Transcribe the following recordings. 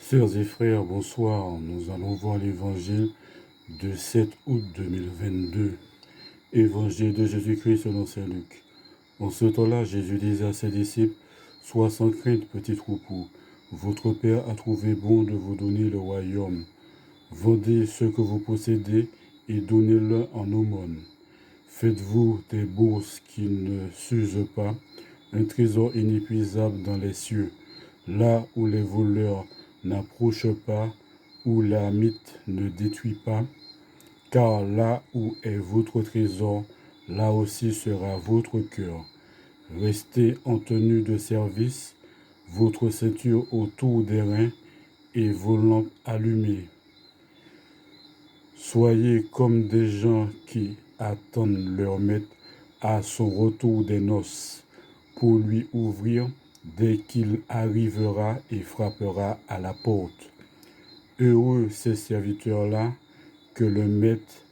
Sœurs et frères, bonsoir. Nous allons voir l'évangile du 7 août 2022. Évangile de Jésus-Christ selon saint Luc. En ce temps-là, Jésus disait à ses disciples, « Sois sans crainte, petit troupeau. Votre Père a trouvé bon de vous donner le royaume. Vendez ce que vous possédez et donnez-le en aumône. Faites-vous des bourses qui ne s'usent pas, un trésor inépuisable dans les cieux, là où les voleurs n'approchent pas, où la mythe ne détruit pas, car là où est votre trésor, là aussi sera votre cœur. Restez en tenue de service, votre ceinture autour des reins et vos lampes allumées. Soyez comme des gens qui attendent leur maître à son retour des noces, pour lui ouvrir dès qu'il arrivera et frappera à la porte. Heureux ces serviteurs-là que le maître,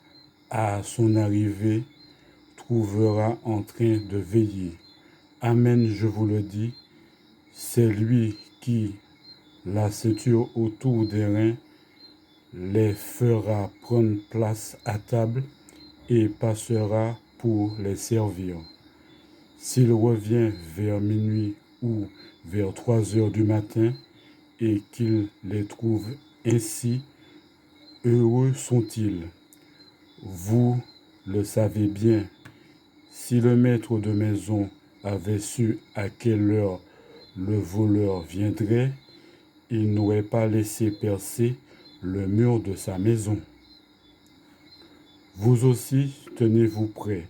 à son arrivée, trouvera en train de veiller. Amen, je vous le dis, c'est lui qui, la ceinture autour des reins, les fera prendre place à table et passera pour les servir. S'il revient vers minuit ou vers 3 heures du matin et qu'il les trouve ainsi, heureux sont-ils. Vous le savez bien, si le maître de maison avait su à quelle heure le voleur viendrait, il n'aurait pas laissé percer le mur de sa maison. Vous aussi, tenez-vous prêts.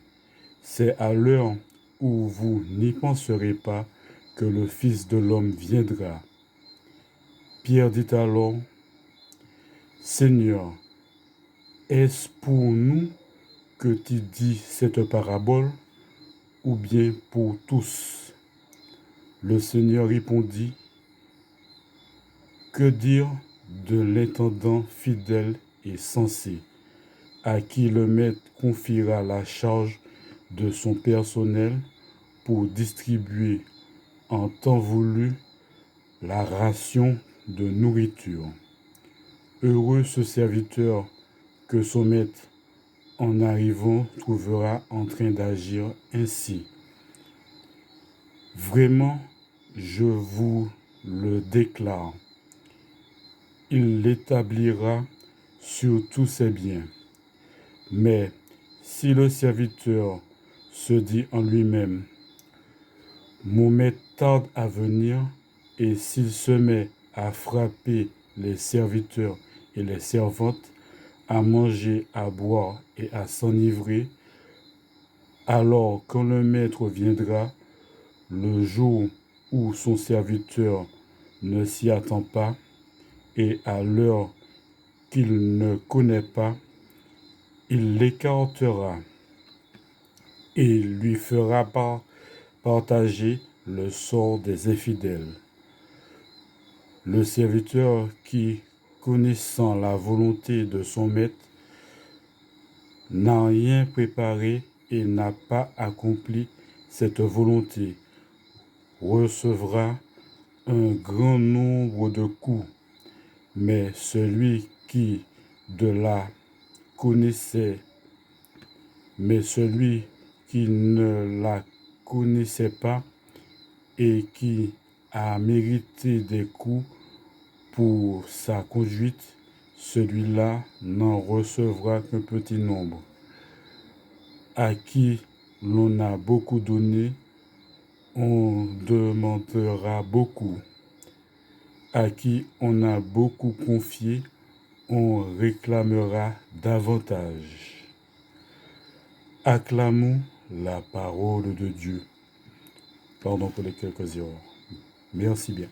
C'est à l'heure où vous n'y penserez pas que le Fils de l'homme viendra. Pierre dit alors, « Seigneur, est-ce pour nous que tu dis cette parabole, ou bien pour tous ?» Le Seigneur répondit, « Que dire de l'intendant fidèle et sensé, à qui le maître confiera la charge de son personnel pour distribuer en temps voulu la ration de nourriture. Heureux ce serviteur que son maître, en arrivant, trouvera en train d'agir ainsi. Vraiment, je vous le déclare, il l'établira sur tous ses biens. Mais si le serviteur se dit en lui-même, « Mon maître tarde à venir », et s'il se met à frapper les serviteurs et les servantes, à manger, à boire et à s'enivrer, alors quand le maître viendra, le jour où son serviteur ne s'y attend pas, et à l'heure qu'il ne connaît pas, il l'écartera et lui fera partager le sort des infidèles. Le serviteur qui, connaissant la volonté de son maître, n'a rien préparé et n'a pas accompli cette volonté, recevra un grand nombre de coups. Mais celui qui ne la connaissait pas et qui a mérité des coups pour sa conduite, celui-là n'en recevra qu'un petit nombre. À qui l'on a beaucoup donné, on demandera beaucoup. À qui on a beaucoup confié, on réclamera davantage. Acclamons la parole de Dieu. Pardon pour les quelques erreurs. Merci bien.